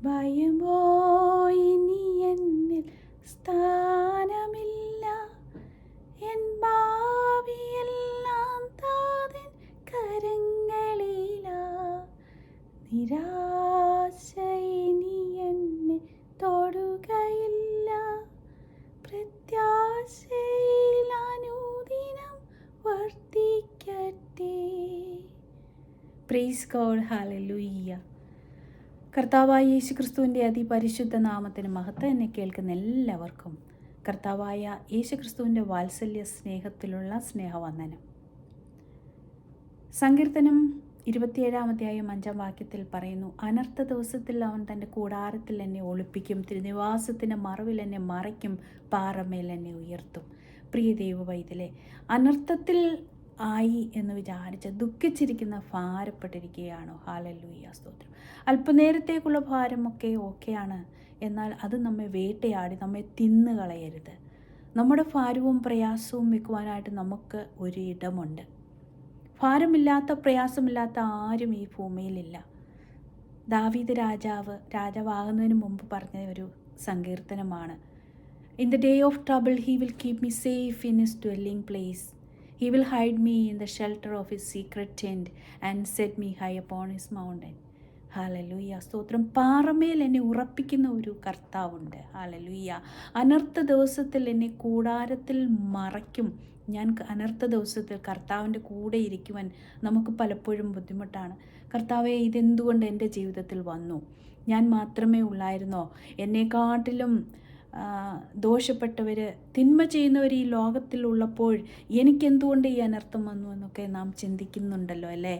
ഭയമോ ഇനി എന്നിൽ സ്ഥാനമില്ല, എൻ ഭാവിയെല്ലാം താതൻ കരങ്ങളിലാ. നിരാശ ഇനി എന്നെ തൊടുകയില്ല, പ്രത്യാശയിൽ അനുദിനം വർദ്ധിക്കട്ടെ. Praise God, hallelujah. കർത്താവായ യേശു ക്രിസ്തുവിൻ്റെ അതിപരിശുദ്ധ നാമത്തിന് മഹത്വം. എന്നെ കേൾക്കുന്ന എല്ലാവർക്കും കർത്താവായ യേശു ക്രിസ്തുവിൻ്റെ വാത്സല്യ സ്നേഹത്തിലുള്ള സ്നേഹവന്ദനം. സങ്കീർത്തനം 27-5 പറയുന്നു, അനർത്ഥ ദിവസത്തിൽ അവൻ തൻ്റെ കൂടാരത്തിൽ എന്നെ ഒളിപ്പിക്കും, തിരുനിവാസത്തിൻ്റെ മറവിൽ എന്നെ മറയ്ക്കും, പാറമേൽ എന്നെ ഉയർത്തും. പ്രിയ ദൈവവൈതലേ, അനർത്ഥത്തിൽ ആയി എന്ന് വിചാരിച്ച് ദുഃഖിച്ചിരിക്കുന്ന ഭാരപ്പെട്ടിരിക്കുകയാണോ? ഹല്ലേലൂയ, സ്തോത്രം. അല്പനേരത്തേക്കുള്ള ഭാരമൊക്കെ ഓക്കെയാണ്, എന്നാൽ അത് നമ്മെ വേട്ടയാടി നമ്മെ തിന്നുകളയരുത്. നമ്മുടെ ഭാരവും പ്രയാസവും വെക്കുവാനായിട്ട് നമുക്ക് ഒരു ഇടമുണ്ട്. ഭാരമില്ലാത്ത പ്രയാസമില്ലാത്ത ആരും ഈ ഭൂമിയിലില്ല. ദാവീദ് രാജാവാകുന്നതിന് മുമ്പ് പറഞ്ഞ ഒരു സങ്കീർത്തനമാണ്, in the day of trouble he will keep me safe in his dwelling place. He will hide me in the shelter of his secret tent and set me high upon his mountain. Hallelujah, സ്തോത്രം. പാറമേൽ എന്നെ ഉറപ്പിക്കുന്ന ഒരു കർത്താവുണ്ട്. Hallelujah. അനർത്ഥ ദിവസത്തിൽ എന്നെ കൂടാരത്തിൽ മറയ്ക്കും. ഞാൻ അനർത്ഥ ദിവസത്തിൽ കർത്താവിൻ്റെ കൂടെ ഇരിക്കുവാൻ നമുക്ക് പലപ്പോഴും ബുദ്ധിമുട്ടാണ്. കർത്താവേ, ഇതെന്തുകൊണ്ട് എൻ്റെ ജീവിതത്തിൽ വന്നു? ഞാൻ മാത്രമേ ഉള്ളായിരുന്നോ? എന്നെക്കാട്ടിലും ദോഷപ്പെട്ടവർ, തിന്മ ചെയ്യുന്നവർ ഈ ലോകത്തിലുള്ളപ്പോൾ എനിക്കെന്തുകൊണ്ട് ഈ അനർത്ഥം വന്നു എന്നൊക്കെ നാം ചിന്തിക്കുന്നുണ്ടല്ലോ, അല്ലേ?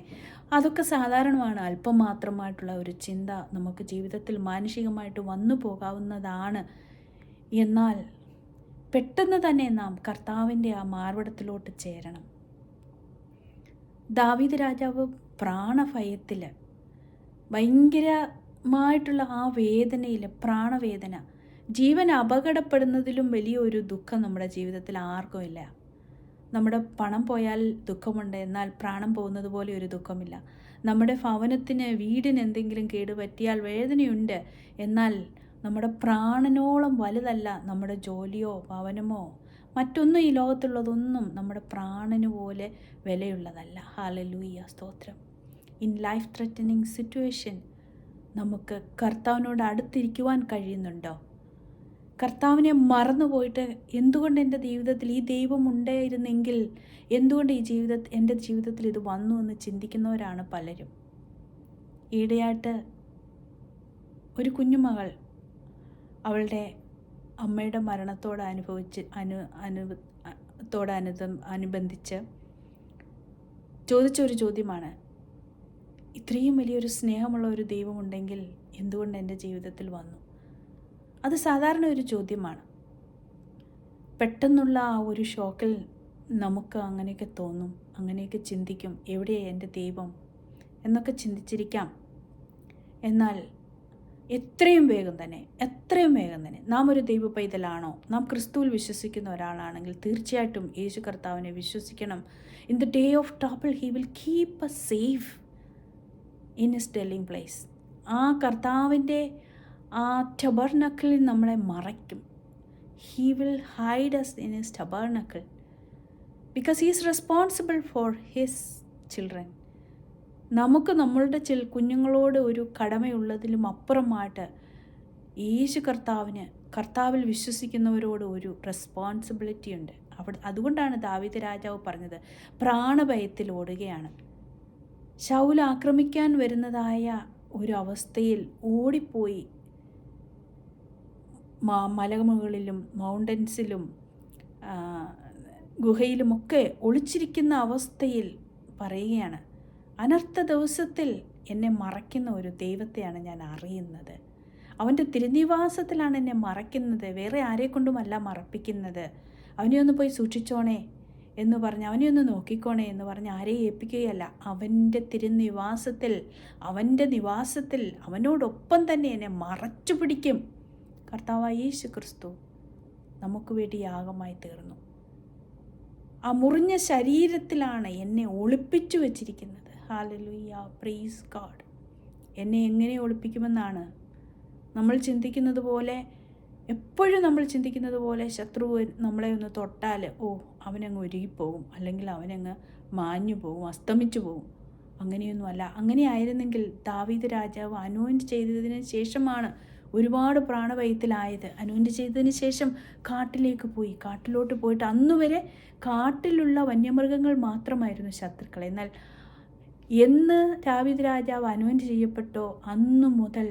അതൊക്കെ സാധാരണമാണ്. അല്പം മാത്രമായിട്ടുള്ള ഒരു ചിന്ത നമുക്ക് ജീവിതത്തിൽ മാനുഷികമായിട്ട് വന്നു പോകാവുന്നതാണ്. എന്നാൽ പെട്ടെന്ന് തന്നെ നാം കർത്താവിൻ്റെ ആ മാർവിടത്തിലോട്ട് ചേരണം. ദാവീദ് രാജാവ് പ്രാണഭയത്തിൽ, ഭയങ്കരമായിട്ടുള്ള ആ വേദനയിൽ, പ്രാണവേദന, ജീവൻ അപകടപ്പെടുന്നതിലും വലിയൊരു ദുഃഖം നമ്മുടെ ജീവിതത്തിൽ ആർക്കും ഇല്ല. നമ്മുടെ പണം പോയാൽ ദുഃഖമുണ്ട്, എന്നാൽ പ്രാണം പോകുന്നത് പോലെ ഒരു ദുഃഖമില്ല. നമ്മുടെ ഭവനത്തിന്, വീടിന് എന്തെങ്കിലും കേടുപറ്റിയാൽ വേദനയുണ്ട്, എന്നാൽ നമ്മുടെ പ്രാണനോളം വലുതല്ല നമ്മുടെ ജോലിയോ ഭവനമോ മറ്റൊന്നും. ഈ ലോകത്തുള്ളതൊന്നും നമ്മുടെ പ്രാണന് പോലെ വിലയുള്ളതല്ല. ഹല്ലേലൂയ, സ്തോത്രം. ഇൻ ലൈഫ് ത്രെറ്റനിങ് സിറ്റുവേഷൻ നമുക്ക് കർത്താവിനോട് അടുത്തിരിക്കുവാൻ കഴിയുന്നുണ്ടോ? കർത്താവിനെ മറന്നുപോയിട്ട് എന്തുകൊണ്ട് എൻ്റെ ജീവിതത്തിൽ ഈ ദൈവം ഉണ്ടായിരുന്നെങ്കിൽ എന്തുകൊണ്ട് എൻ്റെ ജീവിതത്തിൽ ഇത് വന്നു എന്ന് ചിന്തിക്കുന്നവരാണ് പലരും. ഈയിടെയായിട്ട് ഒരു കുഞ്ഞുമകൾ അവളുടെ അമ്മയുടെ മരണത്തോടനുബന്ധിച്ച് ചോദിച്ചൊരു ചോദ്യമാണ്, ഇത്രയും വലിയൊരു സ്നേഹമുള്ള ഒരു ദൈവമുണ്ടെങ്കിൽ എന്തുകൊണ്ട് എൻ്റെ ജീവിതത്തിൽ വന്നു? അത് സാധാരണ ഒരു ചോദ്യമാണ്. പെട്ടെന്നുള്ള ആ ഒരു ഷോക്കിൽ നമുക്ക് അങ്ങനെയൊക്കെ തോന്നും, അങ്ങനെയൊക്കെ ചിന്തിക്കും, എവിടെയാണ് എൻ്റെ ദൈവം എന്നൊക്കെ ചിന്തിച്ചിരിക്കാം. എന്നാൽ എത്രയും വേഗം തന്നെ നാം ഒരു ദൈവ പൈതലാണോ, നാം ക്രിസ്തുവിൽ വിശ്വസിക്കുന്ന ഒരാളാണെങ്കിൽ തീർച്ചയായിട്ടും യേശു കർത്താവിനെ വിശ്വസിക്കണം. In the day of trouble he will keep us safe in his dwelling place. ആ കർത്താവിൻ്റെ ആ ടബർനക്കിളിൽ നമ്മളെ മറയ്ക്കും. He will hide us in his tabernacle because he is responsible for his children. നമുക്ക് നമ്മളുടെ കുഞ്ഞുങ്ങളോട് ഒരു കടമയുള്ളതിലും അപ്പുറമായിട്ട് യേശു കർത്താവിൽ വിശ്വസിക്കുന്നവരോട് ഒരു റെസ്പോൺസിബിലിറ്റി ഉണ്ട്. അതുകൊണ്ടാണ് ദാവീദ് രാജാവ് പറഞ്ഞത്, പ്രാണഭയത്തിൽ ഓടുകയാണ്. ശൗൽ ആക്രമിക്കാൻ വരുന്നതായ ഒരു അവസ്ഥയിൽ ഓടിപ്പോയി മലമുകളിലും മൗണ്ടൻസിലും ഗുഹയിലുമൊക്കെ ഒളിച്ചിരിക്കുന്ന അവസ്ഥയിൽ പറയുകയാണ്, അനർത്ഥ ദിവസത്തിൽ എന്നെ മറയ്ക്കുന്ന ഒരു ദൈവത്തെയാണ് ഞാൻ അറിയുന്നത്. അവൻ്റെ തിരുനിവാസത്തിലാണ് എന്നെ മറയ്ക്കുന്നത്, വേറെ ആരെക്കൊണ്ടുമല്ല മറപ്പിക്കുന്നത്. അവനെ ഒന്ന് പോയി സൂക്ഷിച്ചോണേ എന്ന് പറഞ്ഞ്, അവനെ ഒന്ന് നോക്കിക്കോണേ എന്ന് പറഞ്ഞ് ആരെയും ഏൽപ്പിക്കുകയല്ല. അവൻ്റെ തിരുനിവാസത്തിൽ, അവൻ്റെ നിവാസത്തിൽ അവനോടൊപ്പം തന്നെ എന്നെ മറച്ചു പിടിക്കും. കർത്താവായ യേശു ക്രിസ്തു നമുക്ക് വേണ്ടി യാഗമായി തീർന്നു. ആ മുറിഞ്ഞ ശരീരത്തിലാണ് എന്നെ ഒളിപ്പിച്ചു വച്ചിരിക്കുന്നത്. Hallelujah, praise God. എന്നെ എങ്ങനെ ഒളിപ്പിക്കുമെന്നാണ് നമ്മൾ ചിന്തിക്കുന്നത് പോലെ, എപ്പോഴും നമ്മൾ ചിന്തിക്കുന്നത് പോലെ ശത്രു നമ്മളെ ഒന്ന് തൊട്ടാൽ അവനങ്ങ് ഉരുകിപ്പോകും, അല്ലെങ്കിൽ അവനങ്ങ് മാഞ്ഞു പോകും, അസ്തമിച്ചു പോകും. അങ്ങനെയൊന്നുമല്ല. അങ്ങനെയായിരുന്നെങ്കിൽ ദാവീദ് രാജാവ് അനോയിൻറ്റ് ചെയ്തതിന് ശേഷമാണ് ഒരുപാട് പ്രാണഭയത്തിലായത്. അനോയിൻറ്റ് ചെയ്തതിന് ശേഷം കാട്ടിലോട്ട് പോയിട്ട് അന്നുവരെ കാട്ടിലുള്ള വന്യമൃഗങ്ങൾ മാത്രമായിരുന്നു ശത്രുക്കൾ. എന്നാൽ എന്ന് ദാവീദ് രാജാവ് അനോയിൻറ്റ് ചെയ്യപ്പെട്ടോ അന്നു മുതൽ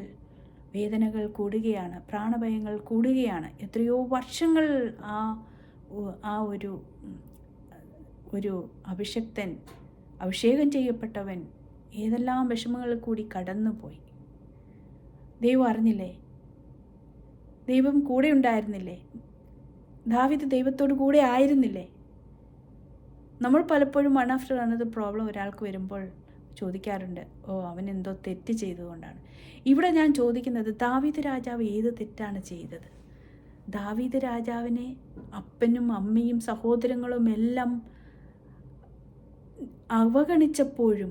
വേദനകൾ കൂടുകയാണ്, പ്രാണഭയങ്ങൾ കൂടുകയാണ്. എത്രയോ വർഷങ്ങൾ ആ ഒരു അഭിഷേകം ചെയ്യപ്പെട്ടവൻ ഏതെല്ലാം വിഷമങ്ങളിൽ കൂടി കടന്നുപോയി. ദൈവം അറിഞ്ഞില്ലേ? ദൈവം കൂടെ ഉണ്ടായിരുന്നില്ലേ? ദാവീദ് ദൈവത്തോട് കൂടെ ആയിരുന്നില്ലേ? നമ്മൾ പലപ്പോഴും വൺ ആഫ്റ്റർ അനദർ പ്രോബ്ലം ഒരാൾക്ക് വരുമ്പോൾ ചോദിക്കാറുണ്ട്, അവൻ എന്തോ തെറ്റ് ചെയ്തുകൊണ്ടാണ്. ഇവിടെ ഞാൻ ചോദിക്കുന്നത്, ദാവീദ് രാജാവ് ഏത് തെറ്റാണ് ചെയ്തത്? ദാവീദ് രാജാവിനെ അപ്പനും അമ്മയും സഹോദരങ്ങളും എല്ലാം അവഗണിച്ചപ്പോഴും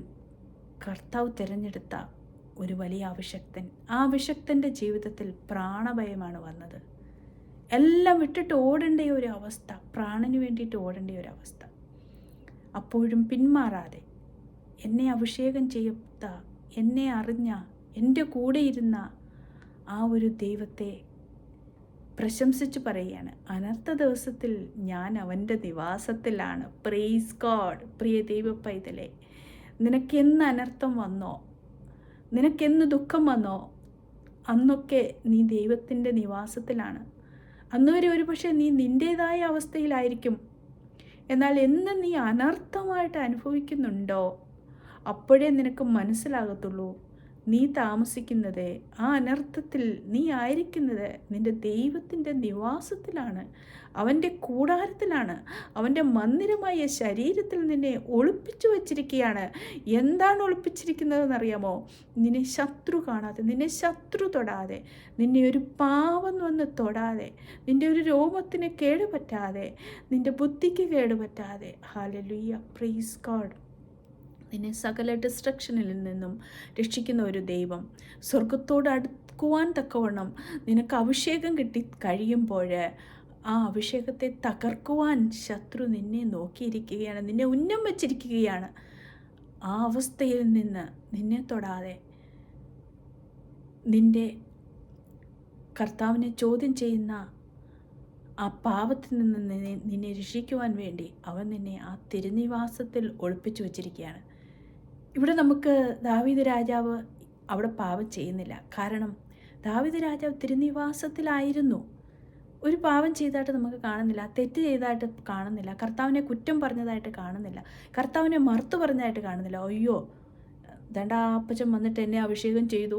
കർത്താവ് തിരഞ്ഞെടുത്ത ഒരു വലിയ അഭിഷക്തൻ, ആ അഭിഷക്തൻ്റെ ജീവിതത്തിൽ പ്രാണഭയമാണ് വന്നത്. എല്ലാം വിട്ടിട്ട് ഓടേണ്ട ഒരു അവസ്ഥ, പ്രാണന് വേണ്ടിയിട്ട് ഓടേണ്ട ഒരു അവസ്ഥ. അപ്പോഴും പിന്മാറാതെ എന്നെ അഭിഷേകം ചെയ്ത, എന്നെ അറിഞ്ഞ, എൻ്റെ കൂടെ ഇരുന്ന ആ ഒരു ദൈവത്തെ പ്രശംസിച്ച് പറയുകയാണ്. അനർത്ഥ ദിവസത്തിൽ ഞാൻ അവൻ്റെ നിവാസത്തിലാണ്. Praise God. പ്രിയ ദൈവ പൈതലേ, നിനക്കെന്ന് അനർത്ഥം വന്നോ, നിനക്കെന്ന് ദുഃഖം വന്നോ, അന്നൊക്കെ നീ ദൈവത്തിൻ്റെ നിവാസത്തിലാണ്. അന്നുവരെ ഒരുപക്ഷെ നീ നിൻ്റേതായ അവസ്ഥയിലായിരിക്കും. എന്നാൽ എന്ന് നീ അനർത്ഥമായിട്ട് അനുഭവിക്കുന്നുണ്ടോ, അപ്പോഴേ നിനക്ക് മനസ്സിലാകത്തുള്ളൂ നീ താമസിക്കുന്നത്, ആ അനർത്ഥത്തിൽ നീ ആയിരിക്കുന്നത് നിൻ്റെ ദൈവത്തിൻ്റെ നിവാസത്തിലാണ്, അവൻ്റെ കൂടാരത്തിലാണ്. അവൻ്റെ മന്ദിരമായ ശരീരത്തിൽ നിന്നെ ഒളിപ്പിച്ചു വച്ചിരിക്കുകയാണ്. എന്താണ് ഒളിപ്പിച്ചിരിക്കുന്നതെന്നറിയാമോ? നിന്നെ ശത്രു കാണാതെ, നിന്നെ ശത്രു തൊടാതെ, നിന്നെ ഒരു പാവം വന്ന് തൊടാതെ, നിൻ്റെ ഒരു രോമത്തിന് കേടുപറ്റാതെ, നിൻ്റെ ബുദ്ധിക്ക് കേടുപറ്റാതെ. Hallelujah, praise God. നിന്നെ സകല ഡിസ്ട്രക്ഷനിൽ നിന്നും രക്ഷിക്കുന്ന ഒരു ദൈവം, സ്വർഗത്തോട് അടുക്കുവാൻ തക്കവണ്ണം നിനക്ക് അഭിഷേകം കിട്ടി കഴിയുമ്പോൾ ആ അഭിഷേകത്തെ തകർക്കുവാൻ ശത്രു നിന്നെ നോക്കിയിരിക്കുകയാണ്, നിന്നെ ഉന്നം വച്ചിരിക്കുകയാണ്. ആ അവസ്ഥയിൽ നിന്ന് നിന്നെ തൊടാതെ, നിൻ്റെ കർത്താവിനെ ചോദ്യം ചെയ്യുന്ന ആ പാപത്തിൽ നിന്ന് നിന്നെ രക്ഷിക്കുവാൻ വേണ്ടി അവൻ നിന്നെ ആ തിരുനിവാസത്തിൽ ഒളിപ്പിച്ചു വച്ചിരിക്കുകയാണ്. ഇവിടെ നമുക്ക് ദാവീദ് രാജാവ് അവിടെ പാപം ചെയ്യുന്നില്ല. കാരണം ദാവീദ് രാജാവ് തിരുനിവാസത്തിലായിരുന്നു. ഒരു പാപം ചെയ്തതായിട്ട് നമുക്ക് കാണുന്നില്ല, തെറ്റ് ചെയ്തതായിട്ട് കാണുന്നില്ല, കർത്താവിനെ കുറ്റം പറഞ്ഞതായിട്ട് കാണുന്നില്ല, കർത്താവിനെ മറുത്തു പറഞ്ഞതായിട്ട് കാണുന്നില്ല. അയ്യോ, അപ്പച്ചൻ വന്നിട്ട് എന്നെ അഭിഷേകം ചെയ്തു,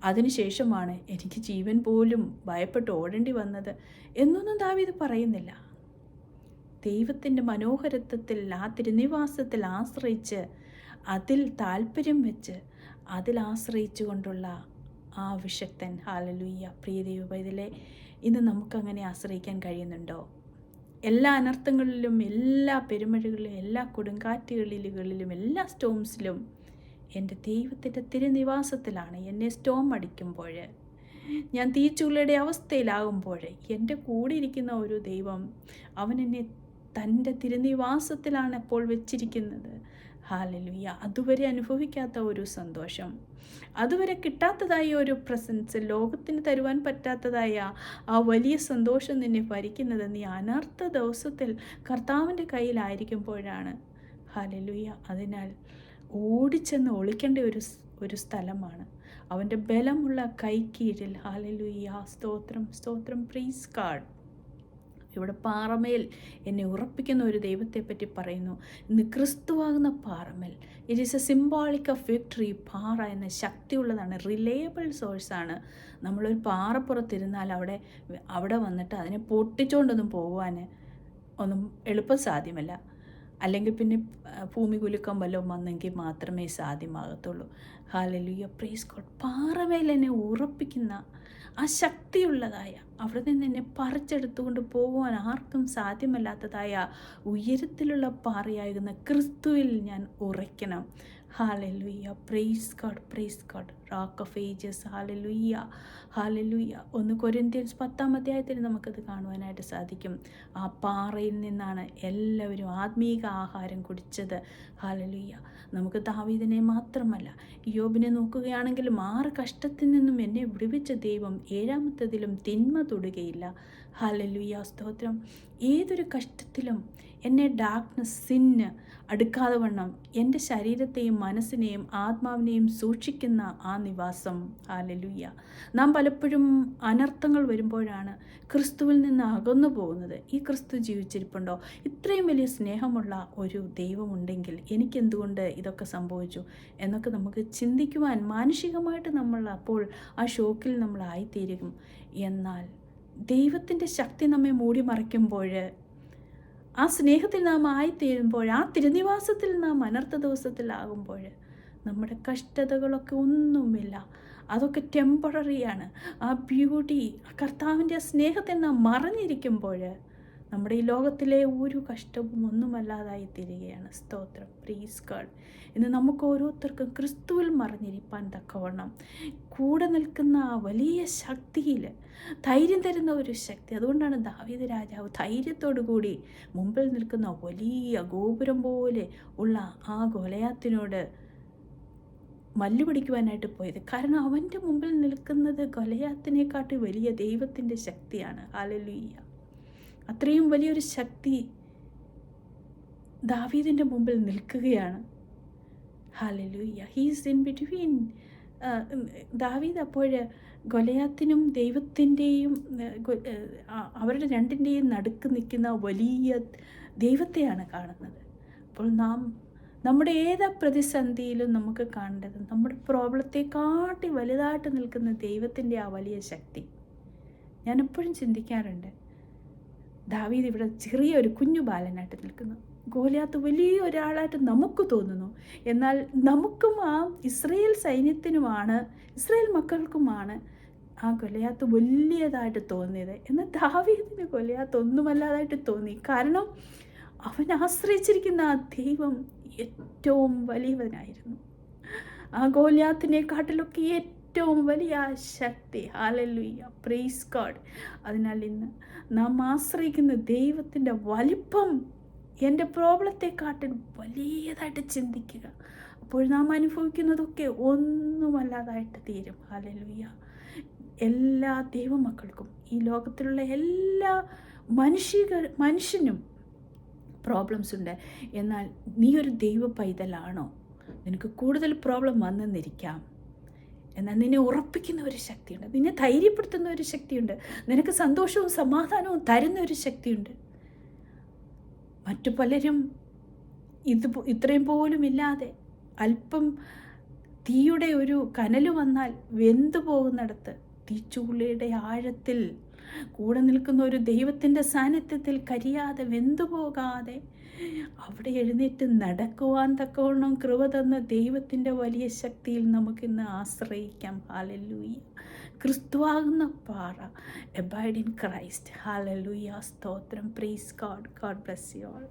അതിനുശേഷമാണ് എനിക്ക് ജീവൻ പോലും ഭയപ്പെട്ട് ഓടേണ്ടി വന്നത് എന്നൊന്നും ദാവീദ് പറയുന്നില്ല. ദൈവത്തിൻ്റെ മനോഹരത്വത്തിൽ, ആ തിരുനിവാസത്തിൽ ആശ്രയിച്ച്, അതിൽ താല്പര്യം വെച്ച്, അതിൽ ആശ്രയിച്ചു കൊണ്ടുള്ള ആ അഭിഷക്തൻ. ഹല്ലേലൂയ. പ്രിയ ദൈവ പൈതലേ, ഇന്ന് നമുക്കങ്ങനെ ആശ്രയിക്കാൻ കഴിയുന്നുണ്ടോ? എല്ലാ അനർത്ഥങ്ങളിലും, എല്ലാ പെരുമഴകളിലും, എല്ലാ കൊടുങ്കാറ്റുകളിലും, എല്ലാ സ്റ്റോംസിലും എൻ്റെ ദൈവത്തിൻ്റെ തിരുനിവാസത്തിലാണ്. എന്നെ സ്റ്റോം അടിക്കുമ്പോൾ, ഞാൻ തീച്ചുള്ളിയുടെ അവസ്ഥയിലാകുമ്പോൾ എൻ്റെ കൂടെ ഇരിക്കുന്ന ഒരു ദൈവം, അവൻ എന്നെ തൻ്റെ തിരുനിവാസത്തിലാണ് അപ്പോൾ വെച്ചിരിക്കുന്നത്. ഹല്ലേലൂയ. അതുവരെ അനുഭവിക്കാത്ത ഒരു സന്തോഷം, അതുവരെ കിട്ടാത്തതായ ഒരു പ്രസൻസ്, ലോകത്തിന് തരുവാൻ പറ്റാത്തതായ ആ വലിയ സന്തോഷം നിന്നെ ഭരിക്കുന്നത് നീ അനർത്ഥ ദിവസത്തിൽ കർത്താവിൻ്റെ കയ്യിലായിരിക്കുമ്പോഴാണ്. ഹല്ലേലൂയ. അതിനാൽ ഓടിച്ചെന്ന് ഒളിക്കേണ്ട ഒരു സ്ഥലമാണ് അവൻ്റെ ബലമുള്ള കൈക്കീഴിൽ. ഹല്ലേലൂയ. സ്തോത്രം, സ്തോത്രം. Praise God. ഇവിടെ പാറമേൽ എന്നെ ഉറപ്പിക്കുന്ന ഒരു ദൈവത്തെപ്പറ്റി പറയുന്നു. ഇന്ന് ക്രിസ്തുവാകുന്ന പാറമേൽ, it is A symbolic of victory. പാറ എന്ന ശക്തിയുള്ളതാണ്, റിലയബിൾ സോഴ്സാണ്. നമ്മളൊരു പാറപ്പുറത്തിരുന്നാൽ അവിടെ വന്നിട്ട് അതിനെ പൊട്ടിച്ചുകൊണ്ടൊന്നും പോകുവാൻ ഒന്നും എളുപ്പം സാധ്യമല്ല. അല്ലെങ്കിൽ പിന്നെ ഭൂമി കുലുക്കം വല്ലതും വന്നെങ്കിൽ മാത്രമേ സാധ്യമാകത്തുള്ളൂ. Hallelujah, praise God. പാറമേൽ എന്നെ ഉറപ്പിക്കുന്ന ആ ശക്തിയുള്ളതായ, അവിടെ നിന്ന് എന്നെ പറിച്ചെടുത്തുകൊണ്ട് പോകുവാൻ ആർക്കും സാധ്യമല്ലാത്തതായ ഉയരത്തിലുള്ള പാറയാകുന്ന ക്രിസ്തുവിൽ ഞാൻ ഉറയ്ക്കണം. Hallelujah, praise God, praise God. Rock of ages. Hallelujah, hallelujah. 1 Corinthians 10-ാം അധ്യായത്തിൽ നമുക്കത് കാണുവാനായിട്ട് സാധിക്കും. ആ പാറയിൽ നിന്നാണ് എല്ലാവരും ആത്മീക ആഹാരം കുടിച്ചത്. ഹല്ലേലൂയ. നമുക്ക് ദാവീദിനെ മാത്രമല്ല, യോബിനെ നോക്കുകയാണെങ്കിലും 6 കഷ്ടത്തിൽ നിന്നും എന്നെ വിടുവിച്ച ദൈവം 7-ാമത്തതിലും തിന്മ തൊടുകയില്ല. ഹല്ലേലൂയ, സ്തോത്രം. ഏതൊരു കഷ്ടത്തിലും എന്നെ ഡാർക്ക്നെസ്, സിന്ന് അടുക്കാതെ വണ്ണം എൻ്റെ ശരീരത്തെയും മനസ്സിനെയും ആത്മാവിനെയും സൂക്ഷിക്കുന്ന ആ നിവാസം. ഹല്ലേലൂയ. നാം പലപ്പോഴും അനർത്ഥങ്ങൾ വരുമ്പോഴാണ് ക്രിസ്തുവിൽ നിന്ന് അകന്നു പോകുന്നത്. ഈ ക്രിസ്തു ജീവിച്ചിരിപ്പുണ്ടോ? ഇത്രയും വലിയ സ്നേഹമുള്ള ഒരു ദൈവമുണ്ടെങ്കിൽ എനിക്കെന്തുകൊണ്ട് ഇതൊക്കെ സംഭവിച്ചു എന്നൊക്കെ നമുക്ക് ചിന്തിക്കുവാൻ മാനുഷികമായിട്ട് നമ്മൾ അപ്പോൾ ആ ഷോക്കിൽ നമ്മളായിത്തീരും. എന്നാൽ ദൈവത്തിൻ്റെ ശക്തി നമ്മെ മൂടി മറയ്ക്കുമ്പോൾ, ആ സ്നേഹത്തിൽ നാം ആയിത്തീരുമ്പോൾ, ആ തിരുനിവാസത്തിൽ നാം അനർത്ഥ ദിവസത്തിലാകുമ്പോൾ നമ്മുടെ കഷ്ടതകളൊക്കെ ഒന്നുമില്ല. അതൊക്കെ ടെമ്പററിയാണ്. ആ ബ്യൂട്ടി, കർത്താവിൻ്റെ സ്നേഹത്തിൽ നാം മറഞ്ഞിരിക്കുമ്പോൾ നമ്മുടെ ഈ ലോകത്തിലെ ഒരു കഷ്ടവും ഒന്നുമല്ലാതായി തീരുകയാണ്. സ്തോത്രം, പ്രൈസ് ഗോഡ്. ഇന്ന് നമുക്ക് ഓരോരുത്തർക്കും ക്രിസ്തുവിൽ മറഞ്ഞിരിപ്പാൻ തക്കവണ്ണം കൂടെ നിൽക്കുന്ന ആ വലിയ ശക്തിയിൽ ധൈര്യം തരുന്ന ഒരു ശക്തി. അതുകൊണ്ടാണ് ദാവീദ് രാജാവ് ധൈര്യത്തോടു കൂടി മുമ്പിൽ നിൽക്കുന്ന വലിയ ഗോപുരം പോലെ ഉള്ള ആ ഗോലിയാത്തിനോട് മല്ലു പിടിക്കുവാനായിട്ട് പോയത്. കാരണം അവൻ്റെ മുമ്പിൽ നിൽക്കുന്നത് ഗോലിയാത്തിനെക്കാട്ടി വലിയ ദൈവത്തിൻ്റെ ശക്തിയാണ്. ഹല്ലേലൂയ. അത്രയും വലിയൊരു ശക്തി ദാവീദിൻ്റെ മുമ്പിൽ നിൽക്കുകയാണ്. ഹല്ലേലൂയ. He's in between. ദാവീദ് അപ്പോൾ ഗോലിയാത്തിനും ദൈവത്തിൻ്റെയും അവരുടെ രണ്ടിൻ്റെയും നടുക്ക് നിൽക്കുന്ന വലിയ ദൈവത്തെയാണ് കാണുന്നത്. അപ്പോൾ നമ്മുടെ ഏതാ പ്രതിസന്ധിയിലും നമുക്ക് കാണേണ്ടത് നമ്മുടെ പ്രോബ്ലത്തെക്കാട്ടി വലുതായിട്ട് നിൽക്കുന്ന ദൈവത്തിൻ്റെ ആ വലിയ ശക്തി. ഞാൻ എപ്പോഴും ചിന്തിക്കാറുണ്ട്, ദാവീദ് ഇവിടെ ചെറിയൊരു കുഞ്ഞു ബാലനായിട്ട് നിൽക്കുന്നു, ഗോലിയാത്ത് വലിയ ഒരാളായിട്ട് നമുക്ക് തോന്നുന്നു. എന്നാൽ നമുക്കും ആ ഇസ്രായേൽ സൈന്യത്തിനുമാണ്, ഇസ്രായേൽ മക്കൾക്കുമാണ് ആ ഗോലിയാത്ത് വലിയതായിട്ട് തോന്നിയത്. എന്നാൽ ദാവീദിന് ഗോലിയാത്ത് ഒന്നുമല്ലാതായിട്ട് തോന്നി. കാരണം അവൻ ആശ്രയിച്ചിരിക്കുന്ന ആ ദൈവം ഏറ്റവും വലിയവനായിരുന്നു. ആ ഗോലിയാത്തിനെക്കാട്ടിലൊക്കെ ഏറ്റവും വലിയ ആ ശക്തി. Hallelujah, praise God. അതിനാൽ ഇന്ന് നാം ആശ്രയിക്കുന്ന ദൈവത്തിൻ്റെ വലിപ്പം എൻ്റെ പ്രോബ്ലത്തെക്കാട്ടിൽ വലിയതായിട്ട് ചിന്തിക്കുക. അപ്പോൾ നാം അനുഭവിക്കുന്നതൊക്കെ ഒന്നുമല്ലാതായിട്ട് തീരും. ഹല്ലേലൂയ. എല്ലാ ദൈവമക്കൾക്കും, ഈ ലോകത്തിലുള്ള എല്ലാ മനുഷ്യനും പ്രോബ്ലംസ് ഉണ്ട്. എന്നാൽ നീ ഒരു ദൈവ പൈതലാണോ? നിനക്ക് കൂടുതൽ പ്രോബ്ലം വന്നെന്നിരിക്കാം, എന്നാൽ നിന്നെ ഉറപ്പിക്കുന്ന ഒരു ശക്തിയുണ്ട്, നിന്നെ ധൈര്യപ്പെടുത്തുന്ന ഒരു ശക്തിയുണ്ട്, നിനക്ക് സന്തോഷവും സമാധാനവും തരുന്ന ഒരു ശക്തിയുണ്ട്. മറ്റു പലരും ഇത്രയും പോലും ഇല്ലാതെ അല്പം തീയുടെ ഒരു കനൽ വന്നാൽ വെന്തു പോകുന്നിടത്ത് തീച്ചൂളയുടെ ആഴത്തിൽ കൂടെ നിൽക്കുന്ന ഒരു ദൈവത്തിൻ്റെ സാന്നിധ്യത്തിൽ കരിയാതെ വെന്തുപോകാതെ അവിടെ എഴുന്നേറ്റ് നടക്കുവാൻ തക്കവണ്ണം കൃപ തന്ന ദൈവത്തിൻ്റെ വലിയ ശക്തിയിൽ നമുക്കിന്ന് ആശ്രയിക്കാം. ഹല്ലേലൂയ. ക്രിസ്തുവാകുന്ന പാറ. Abide in Christ. ഹല്ലേലൂയ, സ്തോത്രം, praise God. God bless you all.